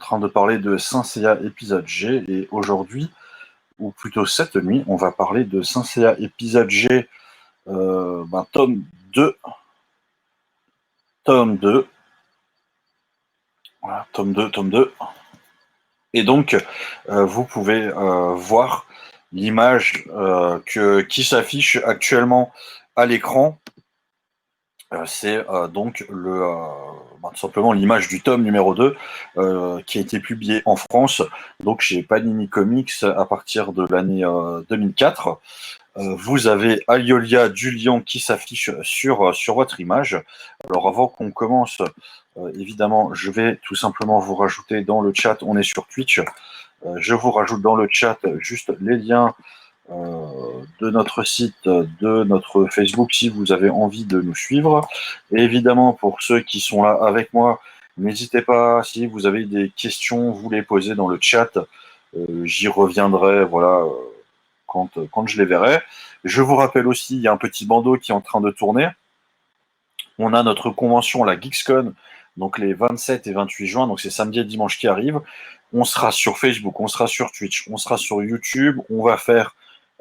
train de parler de Saint Seiya épisode G, et aujourd'hui, ou plutôt cette nuit, on va parler de Saint Seiya épisode G, tome 2. Tome 2. Voilà, tome 2. Et donc, vous pouvez voir l'image qui s'affiche actuellement à l'écran. C'est donc tout simplement l'image du tome numéro 2 qui a été publié en France, donc chez Panini Comics à partir de l'année 2004. Vous avez Aliolia du lion qui s'affiche sur votre image. Alors avant qu'on commence, évidemment, je vais tout simplement vous rajouter dans le chat, on est sur Twitch, je vous rajoute dans le chat juste les liens de notre site, de notre Facebook, si vous avez envie de nous suivre. Et évidemment, pour ceux qui sont là avec moi, n'hésitez pas, si vous avez des questions, vous les posez dans le chat. J'y reviendrai, voilà, quand je les verrai. Je vous rappelle aussi, il y a un petit bandeau qui est en train de tourner. On a notre convention, la GeeksCon, donc les 27 et 28 juin, donc c'est samedi et dimanche qui arrivent. On sera sur Facebook, on sera sur Twitch, on sera sur YouTube. On va faire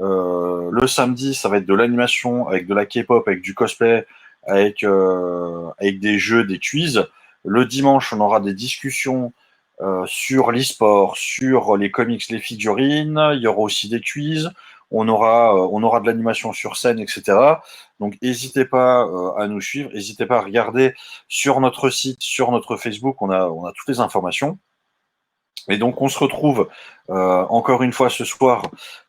le samedi, ça va être de l'animation, avec de la K-pop, avec du cosplay, avec des jeux, des quiz. Le dimanche, on aura des discussions sur l'e-sport, sur les comics, les figurines. Il y aura aussi des quiz. On aura de l'animation sur scène, etc. Donc, n'hésitez pas à nous suivre. N'hésitez pas à regarder sur notre site, sur notre Facebook. On a toutes les informations. Et donc, on se retrouve encore une fois ce soir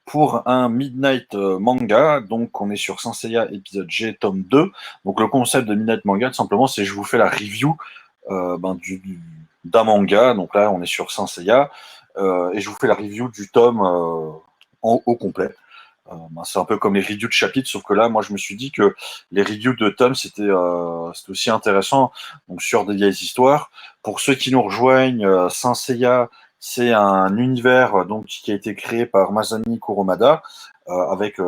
pour un Midnight Manga. Donc, on est sur Saint Seiya épisode G, tome 2. Donc, le concept de Midnight Manga, tout simplement, c'est je vous fais la review d'un manga. Donc là, on est sur Saint Seiya. Et je vous fais la review du tome au complet. C'est un peu comme les reviews de chapitres, sauf que là, moi, je me suis dit que les reviews de tomes, c'était aussi intéressant. Donc, sur des vieilles histoires. Pour ceux qui nous rejoignent, Saint Seiya, c'est un univers donc qui a été créé par Masami Kurumada avec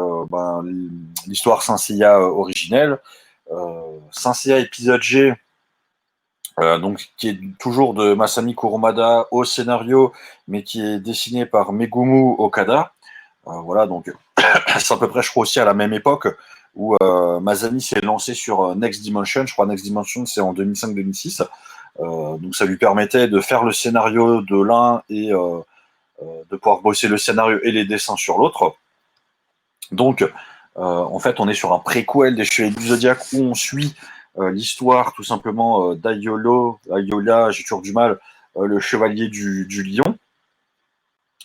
l'histoire Saint Seiya originelle. Saint Seiya épisode G, donc qui est toujours de Masami Kurumada au scénario, mais qui est dessiné par Megumu Okada. Voilà, donc c'est à peu près, je crois, aussi à la même époque où Masami s'est lancé sur Next Dimension. Je crois Next Dimension, c'est en 2005-2006. Donc ça lui permettait de faire le scénario de l'un et de pouvoir bosser le scénario et les dessins sur l'autre. Donc, en fait, on est sur un préquel des Chevaliers du Zodiaque où on suit l'histoire tout simplement d'Ayola, j'ai toujours du mal, le Chevalier du Lion.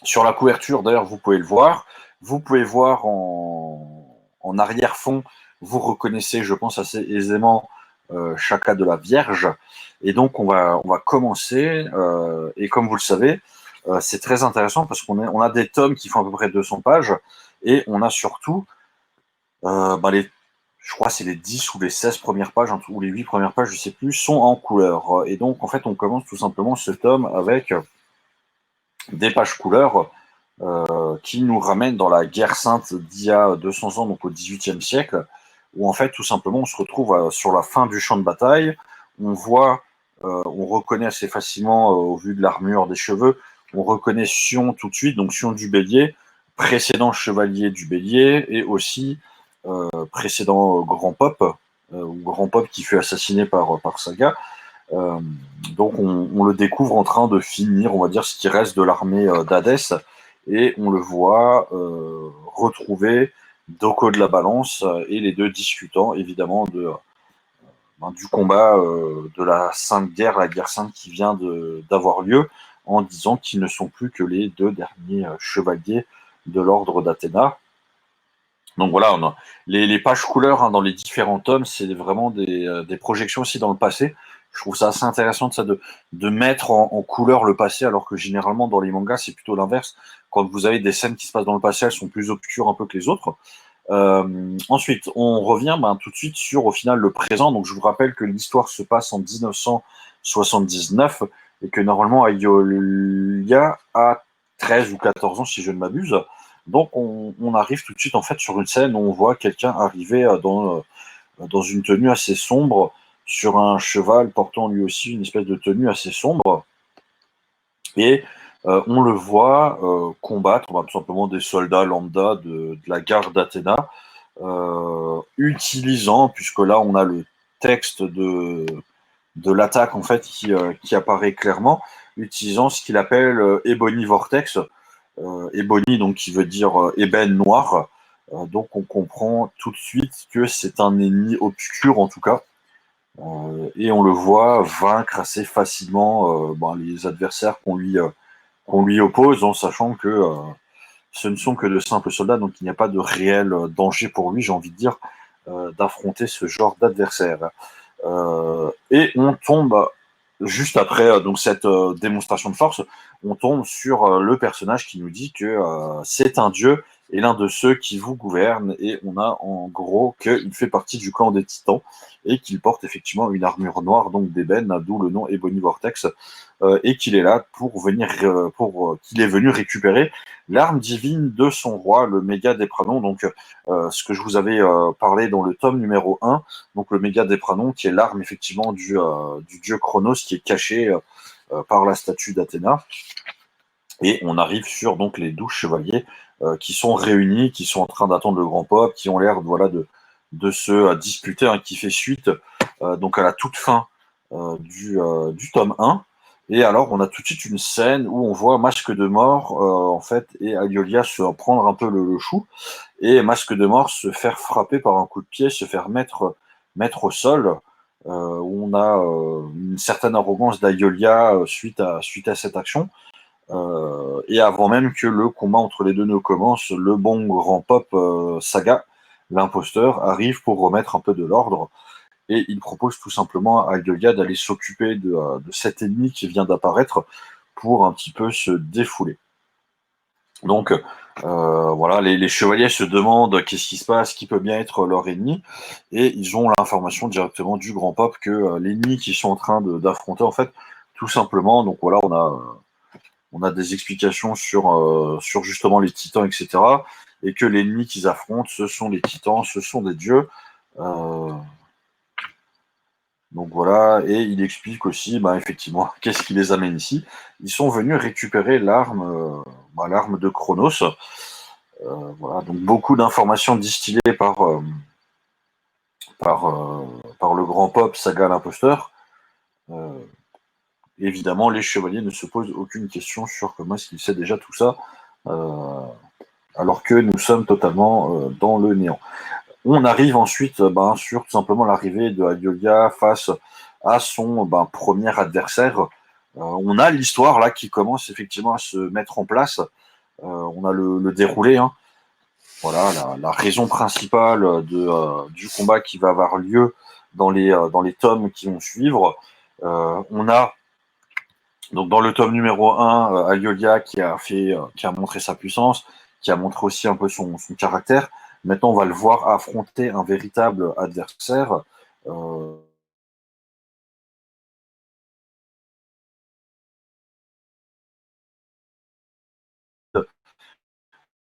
Sur la couverture, d'ailleurs, vous pouvez le voir. Vous pouvez voir en arrière-fond, vous reconnaissez, je pense, assez aisément Chaka de la Vierge. Et donc, on va commencer. Et comme vous le savez, c'est très intéressant parce qu'on a des tomes qui font à peu près 200 pages. Et on a surtout, je crois que c'est les 10 ou les 16 premières pages, ou les 8 premières pages, je ne sais plus, sont en couleur. Et donc, en fait, on commence tout simplement ce tome avec des pages couleurs qui nous ramènent dans la guerre sainte d'il y a 200 ans, donc au XVIIIe siècle, où en fait, tout simplement, on se retrouve sur la fin du champ de bataille. On voit, on reconnaît assez facilement, au vu de l'armure, des cheveux, on reconnaît Sion tout de suite, donc Sion du Bélier, précédent chevalier du Bélier, et aussi précédent Grand Pop, ou Grand Pop qui fut assassiné par Saga. Donc on le découvre en train de finir, on va dire, ce qui reste de l'armée d'Hadès, et on le voit retrouver Doko de la Balance et les deux discutant évidemment du combat de la Sainte Guerre, la guerre sainte qui vient d'avoir lieu, en disant qu'ils ne sont plus que les deux derniers chevaliers de l'ordre d'Athéna. Donc voilà, on a les pages couleurs dans les différents tomes, c'est vraiment des projections aussi dans le passé. Je trouve ça assez intéressant de mettre en couleur le passé, alors que généralement dans les mangas, c'est plutôt l'inverse. Quand vous avez des scènes qui se passent dans le passé, elles sont plus obscures un peu que les autres. Ensuite, on revient tout de suite sur, au final, le présent. Donc je vous rappelle que l'histoire se passe en 1979 et que normalement Ayolia a 13 ou 14 ans, si je ne m'abuse. Donc on arrive tout de suite en fait sur une scène où on voit quelqu'un arriver dans une tenue assez sombre, sur un cheval portant lui aussi une espèce de tenue assez sombre. Et on le voit combattre tout simplement des soldats lambda de la garde d'Athéna, utilisant, puisque là on a le texte de l'attaque en fait qui apparaît clairement, utilisant ce qu'il appelle Ebony Vortex. Ebony, donc qui veut dire ébène noir. Donc on comprend tout de suite que c'est un ennemi obscur en tout cas. Et on le voit vaincre assez facilement les adversaires qu'on lui oppose, en sachant que ce ne sont que de simples soldats, donc il n'y a pas de réel danger pour lui, j'ai envie de dire, d'affronter ce genre d'adversaire. Et on tombe juste après donc cette démonstration de force, on tombe sur le personnage qui nous dit que c'est un dieu et l'un de ceux qui vous gouvernent, et on a en gros qu'il fait partie du clan des Titans et qu'il porte effectivement une armure noire, donc d'ébène, d'où le nom Ebony Vortex, et qu'il est là pour venir, qu'il est venu récupérer l'arme divine de son roi, le Méga Dépranon, donc ce que je vous avais parlé dans le tome numéro 1, donc le Méga Dépranon, qui est l'arme effectivement du dieu Chronos, qui est caché par la statue d'Athéna. Et on arrive sur donc les 12 chevaliers qui sont réunis, qui sont en train d'attendre le grand pop, qui ont l'air de se disputer, hein, qui fait suite donc à la toute fin du tome 1. Et alors, on a tout de suite une scène où on voit Masque de Mort, en fait, et Aiolia se prendre un peu le chou, et Masque de Mort se faire frapper par un coup de pied, se faire mettre au sol, où on a une certaine arrogance d'Aiolia suite à cette action. Et avant même que le combat entre les deux ne commence, le bon grand pop Saga, l'imposteur, arrive pour remettre un peu de l'ordre, et il propose tout simplement à Yoga d'aller s'occuper de cet ennemi qui vient d'apparaître pour un petit peu se défouler. Donc voilà, les chevaliers se demandent qu'est-ce qui se passe, qui peut bien être leur ennemi, et ils ont l'information directement du grand pop que l'ennemi qu'ils sont en train d'affronter, en fait, tout simplement, donc voilà, on a des explications sur justement les titans, etc. Et que l'ennemi qu'ils affrontent, ce sont les titans, ce sont des dieux. Euh, donc voilà, et il explique aussi, effectivement, qu'est-ce qui les amène ici. Ils sont venus récupérer l'arme de Chronos. Voilà, donc beaucoup d'informations distillées par, par le grand pop Saga l'imposteur. Euh, Évidemment, les chevaliers ne se posent aucune question sur comment est-ce qu'il sait déjà tout ça. Euh, alors que nous sommes totalement dans le néant. On arrive ensuite sur tout simplement l'arrivée de Ayolia face à son premier adversaire. On a l'histoire là qui commence effectivement à se mettre en place. On a le déroulé. Hein. Voilà, la raison principale du combat qui va avoir lieu dans les tomes qui vont suivre. On a donc dans le tome numéro 1, Ayolia qui a montré sa puissance, qui a montré aussi un peu son caractère. Maintenant, on va le voir affronter un véritable adversaire. Euh,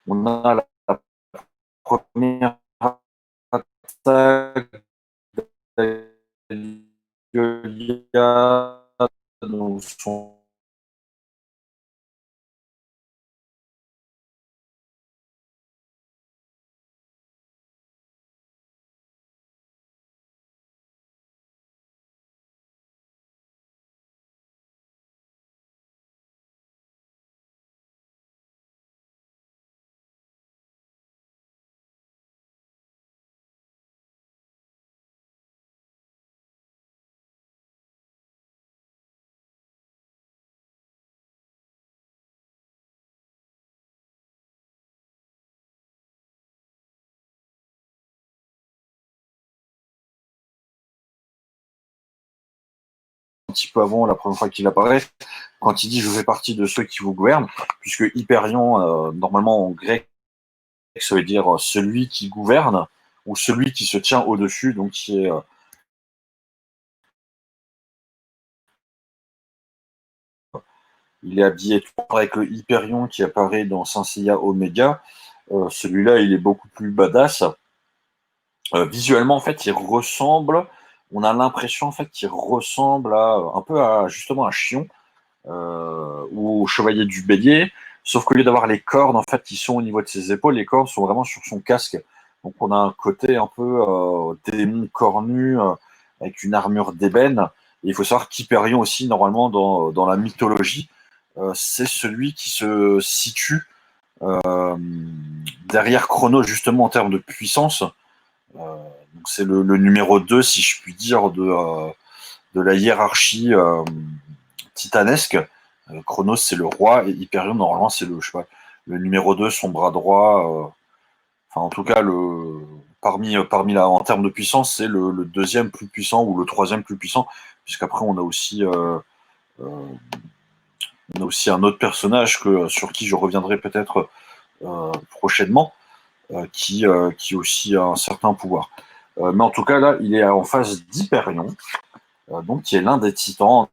on a la première attaque d'Ayolia, donc son un petit peu avant la première fois qu'il apparaît, quand il dit je fais partie de ceux qui vous gouvernent, puisque Hyperion, normalement en grec, ça veut dire celui qui gouverne ou celui qui se tient au-dessus, donc qui est il est habillé avec le Hyperion qui apparaît dans Saint Seiya Omega. Celui-là, il est beaucoup plus badass. Visuellement, en fait, il ressemble. On a l'impression, en fait, qu'il ressemble un peu à justement un Chion. ou au chevalier du bélier, sauf qu'au lieu d'avoir les cornes en fait qui sont au niveau de ses épaules, les cornes sont vraiment sur son casque. Donc on a un côté un peu démon cornu avec une armure d'ébène. Et il faut savoir qu'Hyperion aussi, normalement, dans la mythologie, c'est celui qui se situe derrière Chronos, justement, en termes de puissance. Donc c'est le numéro 2, si je puis dire, de la hiérarchie titanesque. Chronos, c'est le roi, et Hyperion, normalement, c'est je sais pas, le numéro 2, son bras droit. Enfin, en tout cas, en termes de puissance, c'est le deuxième plus puissant ou le troisième plus puissant, puisqu'après, euh, on a aussi un autre personnage sur qui je reviendrai peut-être prochainement, qui aussi a un certain pouvoir. Mais en tout cas, là, il est en face d'Hyperion, donc qui est l'un des titans.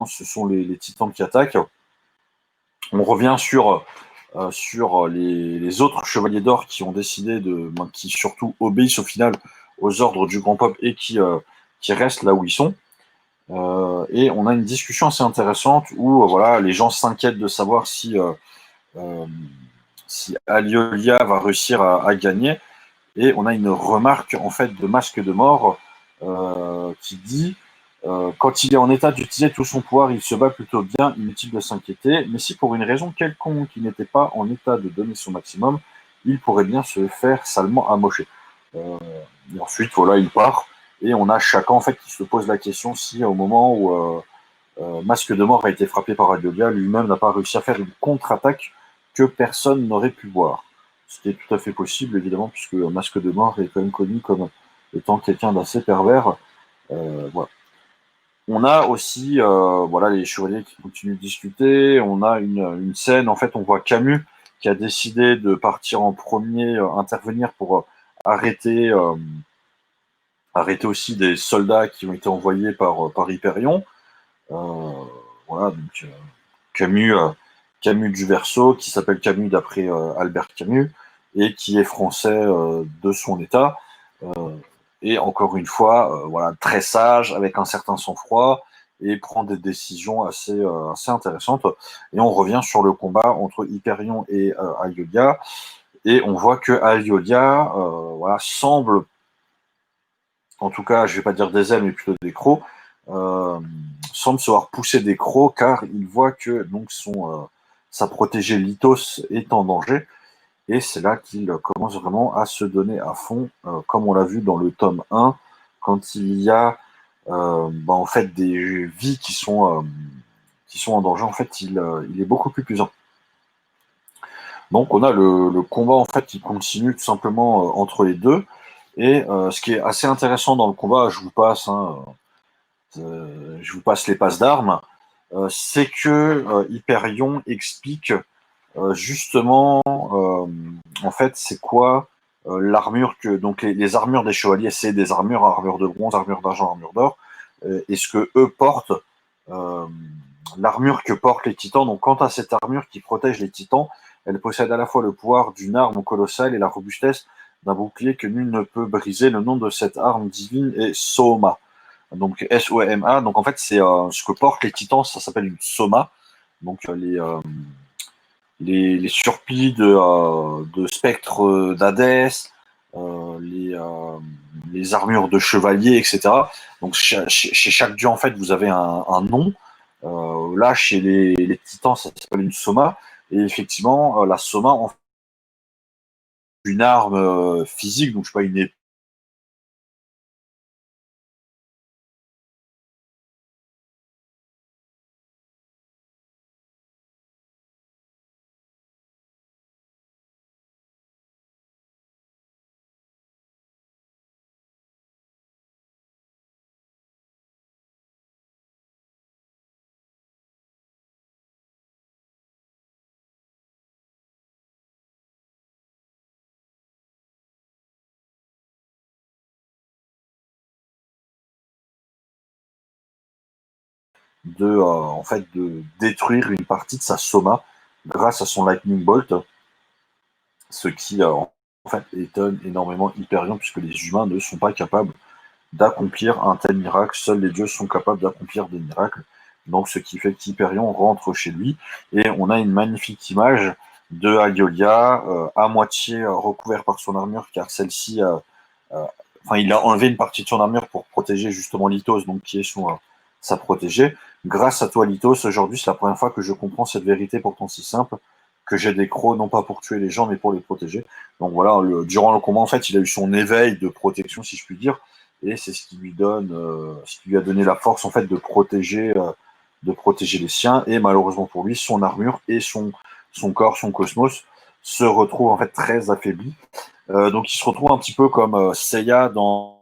Ce sont les titans qui attaquent. On revient sur les autres chevaliers d'or qui ont décidé qui surtout obéissent au final aux ordres du grand peuple et qui restent là où ils sont. Et on a une discussion assez intéressante où voilà, les gens s'inquiètent de savoir si Aliolia va réussir à gagner. Et on a une remarque en fait de Masque de Mort qui dit quand il est en état d'utiliser tout son pouvoir, il se bat plutôt bien, inutile de s'inquiéter. Mais si pour une raison quelconque il n'était pas en état de donner son maximum, il pourrait bien se faire salement amocher. Et ensuite, voilà, il part. Et on a chacun en fait qui se pose la question si au moment où Masque de Mort a été frappé par Adiolia, lui-même n'a pas réussi à faire une contre-attaque que personne n'aurait pu voir. Ce qui est tout à fait possible, évidemment, puisque Masque de Mort est quand même connu comme étant quelqu'un d'assez pervers. Voilà. On a aussi voilà, les chevaliers qui continuent de discuter. On a une scène, en fait, on voit Camus qui a décidé de partir en premier, intervenir pour arrêter, arrêter aussi des soldats qui ont été envoyés par Hyperion. Voilà, donc Camus, Camus du Verseau, qui s'appelle Camus d'après Albert Camus, et qui est français de son état. Et encore une fois, voilà, très sage, avec un certain sang-froid, et prend des décisions assez intéressantes. Et on revient sur le combat entre Hyperion et Aiolia, et on voit que Aiolia voilà, semble, en tout cas, je ne vais pas dire des ailes, mais plutôt des crocs, semble se voir pousser des crocs, car il voit que donc sa protégée Lythos est en danger. Et c'est là qu'il commence vraiment à se donner à fond, comme on l'a vu dans le tome 1, quand il y a en fait des vies qui sont en danger. En fait, il est beaucoup plus puissant. Donc on a le combat en fait qui continue tout simplement entre les deux. Et ce qui est assez intéressant dans le combat, je vous passe les passes d'armes, c'est que Hyperion explique justement, en fait, c'est quoi l'armure que donc les armures des chevaliers, c'est des armures de bronze, armure d'argent, armure d'or, et ce que eux portent, euh, l'armure que portent les titans. Donc, quant à cette armure qui protège les titans, elle possède à la fois le pouvoir d'une arme colossale et la robustesse d'un bouclier que nul ne peut briser. Le nom de cette arme divine est Soma. Donc S-O-M-A. Donc en fait, c'est ce que portent les titans, ça s'appelle une Soma. Donc les surplis de spectres d'Hadès, les armures de chevaliers, etc. Donc chez chaque dieu, en fait, vous avez un nom. Là, chez les titans, ça s'appelle une soma. Et effectivement, la soma, en fait, une arme physique, donc je sais pas, une épée en fait, de détruire une partie de sa soma grâce à son lightning bolt, ce qui en fait étonne énormément Hyperion puisque les humains ne sont pas capables d'accomplir un tel miracle. Seuls les dieux sont capables d'accomplir des miracles. Donc, ce qui fait qu'Hyperion rentre chez lui. Et on a une magnifique image de Aliolia, à moitié recouvert par son armure, car celle-ci, enfin, il a enlevé une partie de son armure pour protéger justement Lythos, donc qui est sa protégée. Grâce à toi, Lythos, aujourd'hui, c'est la première fois que je comprends cette vérité pourtant si simple, que j'ai des crocs, non pas pour tuer les gens, mais pour les protéger. Donc voilà, durant le combat, en fait, il a eu son éveil de protection, si je puis dire, et c'est ce qui lui donne, ce qui lui a donné la force, en fait, de protéger les siens. Et malheureusement pour lui, son armure et son corps, son cosmos, se retrouvent en fait très affaiblis. Donc il se retrouve un petit peu comme Seiya dans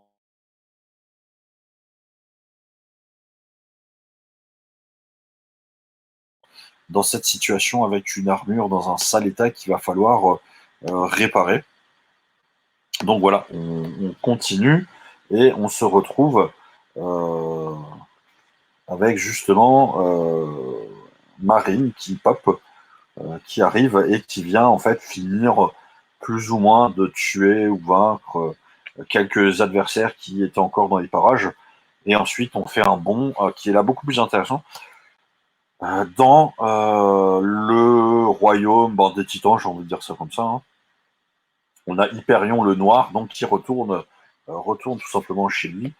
cette situation avec une armure dans un sale état qu'il va falloir réparer. Donc voilà, on continue et on se retrouve euh, avec justement Marine qui pop, qui arrive et qui vient en fait finir plus ou moins de tuer ou vaincre quelques adversaires qui étaient encore dans les parages. Et ensuite, on fait un bond qui est là beaucoup plus intéressant dans le royaume des titans, j'ai envie de dire ça comme ça. Hein. On a Hyperion le Noir, donc qui retourne tout simplement chez lui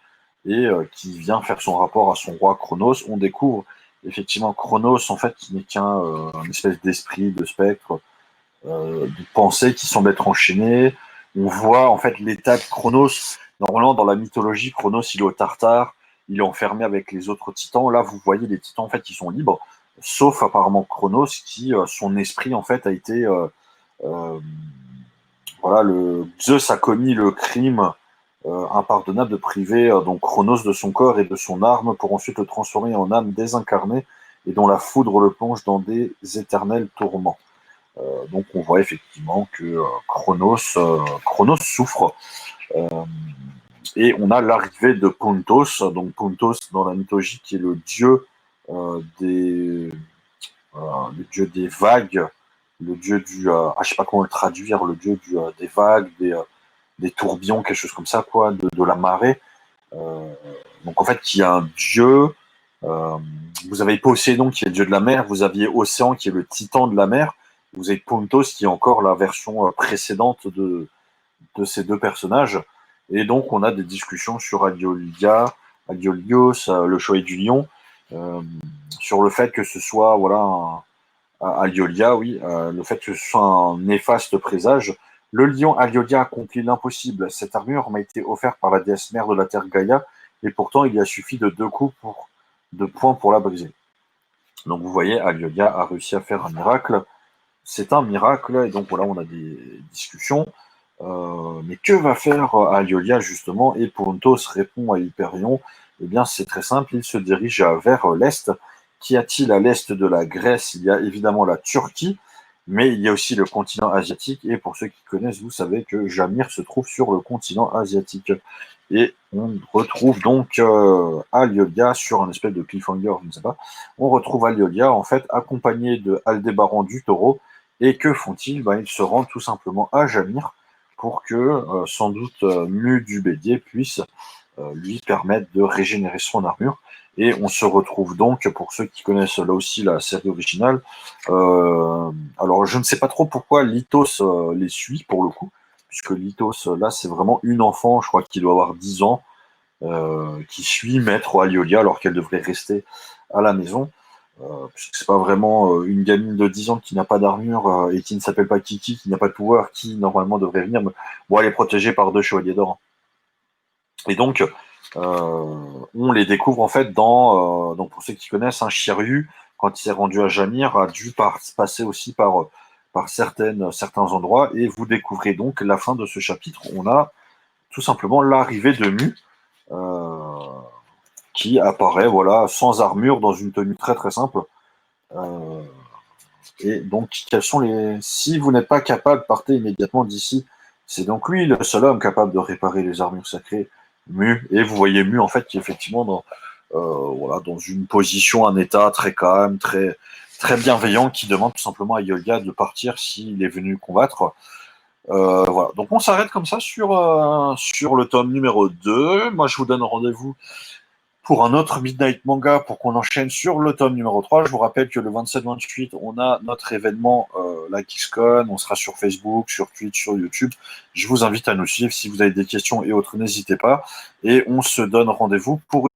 et qui vient faire son rapport à son roi Chronos. On découvre effectivement Chronos, en fait, qui n'est qu'un une espèce d'esprit, de spectre, de pensée qui semble être enchaîné. On voit en fait l'état de Chronos. Normalement, dans la mythologie, Chronos, il est au Tartare, il est enfermé avec les autres titans. Là, vous voyez les titans en fait qui sont libres, sauf apparemment Chronos, qui son esprit en fait a été euh, voilà, Zeus a commis le crime impardonnable de priver donc Chronos de son corps et de son arme pour ensuite le transformer en âme désincarnée et dont la foudre le plonge dans des éternels tourments. Donc on voit effectivement que Chronos souffre. Euh, et on a l'arrivée de Pontos. Donc Pontos, dans la mythologie, qui est des, le dieu des vagues, le dieu je sais pas comment le traduire, le dieu des vagues, des tourbillons, quelque chose comme ça, quoi, de la marée. Euh, donc en fait, qui est un dieu. Euh, vous avez Poséidon qui est le dieu de la mer, vous aviez Océan qui est le titan de la mer, vous avez Pontos qui est encore la version précédente de ces deux personnages. Et donc on a des discussions sur Agiolios, le chevalier du lion, euh, sur le fait que ce soit Aliolia, oui, le fait que ce soit un néfaste présage. Le lion Aliolia accomplit l'impossible. Cette armure m'a été offerte par la déesse mère de la terre Gaïa, et pourtant il y a suffi de 2 coups de poing pour la briser. Donc vous voyez, Aliolia a réussi à faire un miracle. C'est un miracle, et donc voilà, on a des discussions. Mais que va faire Aliolia justement? Et Pontos répond à Hyperion, eh bien c'est très simple, il se dirige vers l'Est. Qu'y a-t-il à l'Est de la Grèce? Il y a évidemment la Turquie, mais il y a aussi le continent asiatique, et pour ceux qui connaissent, vous savez que Jamir se trouve sur le continent asiatique. Et on retrouve donc Aliolia sur un espèce de cliffhanger, je ne sais pas. On retrouve Aliolia en fait accompagné de Aldébaran du Taureau. Et que font-ils? Ils se rendent tout simplement à Jamir pour que, sans doute, Mu du Bélier puisse lui permettre de régénérer son armure. Et on se retrouve donc, pour ceux qui connaissent là aussi la série originale, alors je ne sais pas trop pourquoi Lythos les suit pour le coup, puisque Lythos, là, c'est vraiment une enfant, je crois qu'il doit avoir 10 ans, qui suit Maître Aliolia alors qu'elle devrait rester à la maison. Puisque c'est pas vraiment une gamine de 10 ans qui n'a pas d'armure et qui ne s'appelle pas Kiki, qui n'a pas de pouvoir, qui normalement devrait venir. Mais bon, elle est protégée par 2 chevaliers d'or. Et donc, on les découvre en fait donc pour ceux qui connaissent, un Shiryu, quand il s'est rendu à Jamir, a dû passer aussi par certains endroits. Et vous découvrez donc la fin de ce chapitre. On a tout simplement l'arrivée de Mu, euh, qui apparaît voilà, sans armure, dans une tenue très très simple. Euh, Et donc, quels sont les. Si vous n'êtes pas capable, partez immédiatement d'ici. C'est donc lui le seul homme capable de réparer les armures sacrées, Mu. Et vous voyez Mu, en fait, qui est effectivement dans une position, un état très calme, très, très bienveillant, qui demande tout simplement à Yoga de partir s'il est venu combattre. Voilà. Donc, on s'arrête comme ça sur le tome numéro 2. Moi, je vous donne rendez-vous pour un autre Midnight Manga, pour qu'on enchaîne sur le tome numéro 3. Je vous rappelle que le 27-28, on a notre événement, la KissCon. On sera sur Facebook, sur Twitch, sur YouTube. Je vous invite à nous suivre. Si vous avez des questions et autres, n'hésitez pas. Et on se donne rendez-vous pour